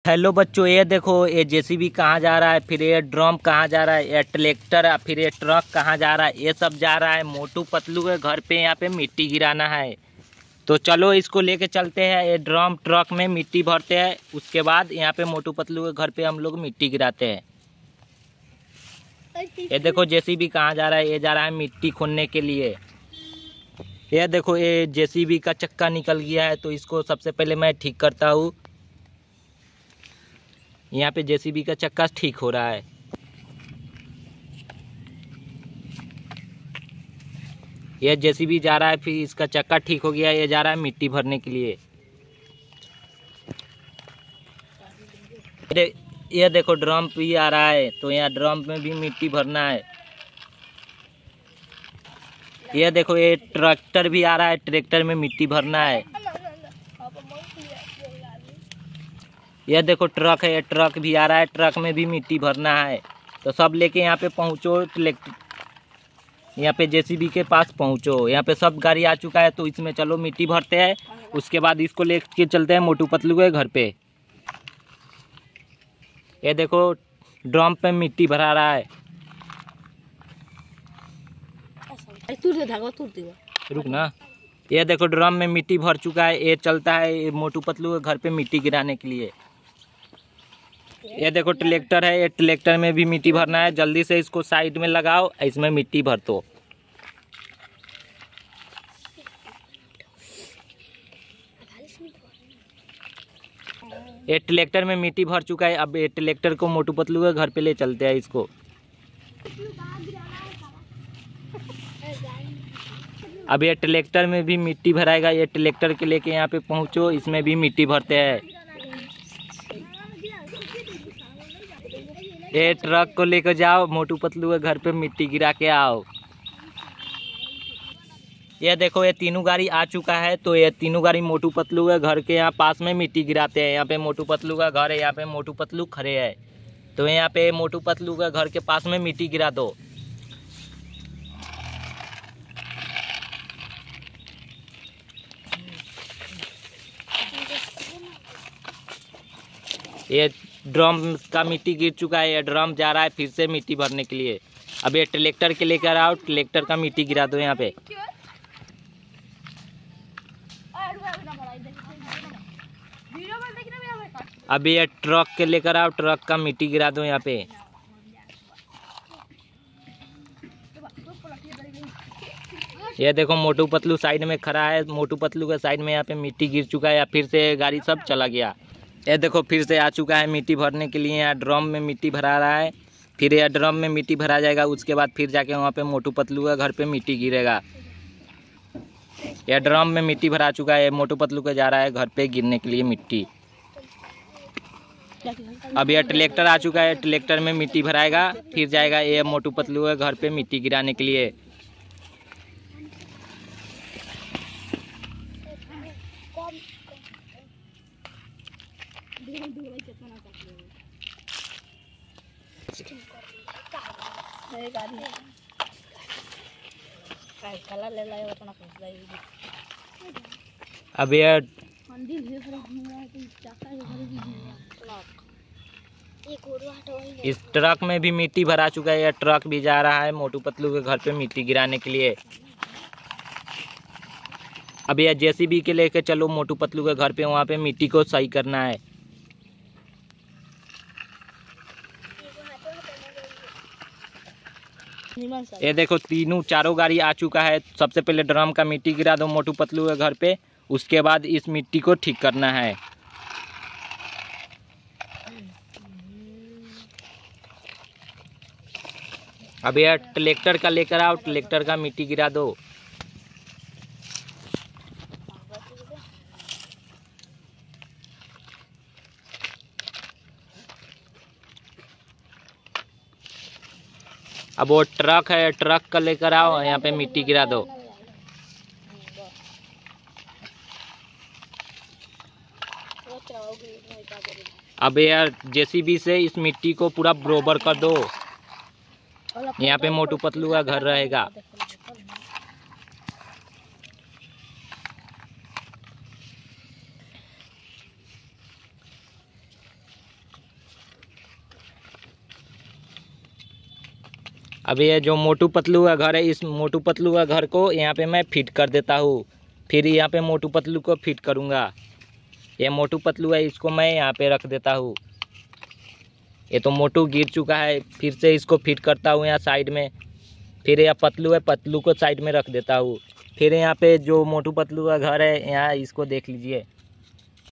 Hello बच्चों, ये देखो ये जेसीबी कहाँ जा रहा है, फिर ये ड्रम कहाँ जा रहा है, ये ट्रैक्टर, फिर ये ट्रक कहाँ जा रहा है। ये सब जा रहा है मोटू पतलू के घर पे। यहाँ पे मिट्टी गिराना है, तो चलो इसको लेके चलते हैं। ये ड्रम ट्रक में मिट्टी भरते हैं, उसके बाद यहाँ पे मोटू पतलू के घर पे हम लोग मिट्टी गिराते हैं। ये देखो जेसीबी कहाँ जा रहा है, ये जा रहा है मिट्टी खोदने के लिए। ये देखो ये जेसीबी का चक्का निकल गया है, तो इसको सबसे पहले मैं ठीक करता हूँ। यहाँ पे जेसीबी का चक्का ठीक हो रहा है। यह जेसीबी जा रहा है, फिर इसका चक्का ठीक हो गया, ये जा रहा है मिट्टी भरने के लिए। ये देखो ड्रम भी आ रहा है, तो यहाँ ड्रम में भी मिट्टी भरना है। ये देखो ये ट्रैक्टर भी आ रहा है, ट्रैक्टर में मिट्टी भरना है। यह देखो ट्रक है, ट्रक भी आ रहा है, ट्रक में भी मिट्टी भरना है। तो सब लेके यहाँ पे पहुँचो, यहाँ पे जेसीबी के पास पहुँचो। यहाँ पे सब गाड़ी आ चुका है, तो इसमें चलो मिट्टी भरते हैं। उसके बाद इसको लेके चलते हैं मोटू पतलू के घर पे। ये देखो ड्रम पे मिट्टी भरा रहा है। रुक ना। ये देखो ड्रम में मिट्टी भर चुका है, ये चलता है मोटू पतलू के घर पे मिट्टी गिराने के लिए। ये देखो ट्रैक्टर है, ये ट्रैक्टर में भी मिट्टी भरना है। जल्दी से इसको साइड में लगाओ, इसमें मिट्टी भर दो। ये ट्रैक्टर में मिट्टी भर चुका है। अब ये ट्रैक्टर को मोटू पतलू के घर पे ले चलते हैं इसको। अब ये ट्रैक्टर में भी मिट्टी भराएगा। ये ट्रैक्टर के लेके यहाँ पे पहुँचो, इसमें भी मिट्टी भरते हैं। ये ट्रक को लेकर जाओ, मोटू पतलू के घर पे मिट्टी गिरा के आओ। ये देखो ये तीनों गाड़ी आ चुका है, तो ये तीनों गाड़ी मोटू पतलू के घर के यहाँ पास में मिट्टी गिराते हैं। यहाँ पे मोटू पतलू का घर है, यहाँ पे मोटू पतलू खड़े है, तो यहाँ पे मोटू पतलू के घर के पास में मिट्टी गिरा दो। ये ड्रम का मिट्टी गिर चुका है, ये ड्रम जा रहा है फिर से मिट्टी भरने के लिए। अब ये ट्रैक्टर के लेकर आओ, ट्रैक्टर का मिट्टी गिरा दो यहाँ पे। अब ये ट्रक के लेकर आओ, ट्रक का मिट्टी गिरा दो यहाँ पे। ये देखो मोटू पतलू साइड में खड़ा है, मोटू पतलू के साइड में यहाँ पे मिट्टी गिर चुका है, या फिर से गाड़ी सब चला गया। ये देखो फिर से आ चुका है मिट्टी भरने के लिए। यहाँ ड्रम में मिट्टी भरा रहा है, फिर यह ड्रम में मिट्टी भरा जाएगा, उसके बाद फिर जाके वहाँ पे मोटू पतलू का घर पे मिट्टी गिरेगा। यह ड्रम में मिट्टी भरा चुका है, मोटू पतलू का जा रहा है घर पे गिरने के लिए मिट्टी। अब यह ट्रैक्टर आ चुका है, ट्रैक्टर में मिट्टी भराएगा, फिर जाएगा ये मोटू पतलू के घर पे मिट्टी गिराने के लिए। अब यह इस ट्रक में भी मिट्टी भरा चुका है, यह ट्रक भी जा रहा है मोटू पतलू के घर पे मिट्टी गिराने के लिए। अब यह जेसीबी के लेके चलो मोटू पतलू के घर पे, वहाँ पे मिट्टी को सही करना है। ये देखो तीनों चारों गाड़ी आ चुका है। सबसे पहले ड्रम का मिट्टी गिरा दो मोटू पतलू के घर पे, उसके बाद इस मिट्टी को ठीक करना है। अब यह ट्रैक्टर का लेकर आओ, ट्रैक्टर का मिट्टी गिरा दो। अब वो ट्रक है, ट्रक का लेकर आओ, यहाँ पे मिट्टी गिरा दो। अब यार जेसीबी से इस मिट्टी को पूरा बरोबर कर दो। यहाँ पे मोटू पतलू का घर रहेगा। अब ये जो मोटू पतलू का घर है, इस मोटू पतलू का घर को यहाँ पे मैं फिट कर देता हूँ। फिर यहाँ पे मोटू पतलू को फिट करूँगा। ये मोटू पतलू है, इसको मैं यहाँ पे रख देता हूँ। ये तो मोटू गिर चुका है, फिर से इसको फिट करता हूँ यहाँ साइड में। फिर यह पतलू है, पतलू को साइड में रख देता हूँ। फिर यहाँ पे जो मोटू पतलू का घर है यहाँ, इसको देख लीजिए।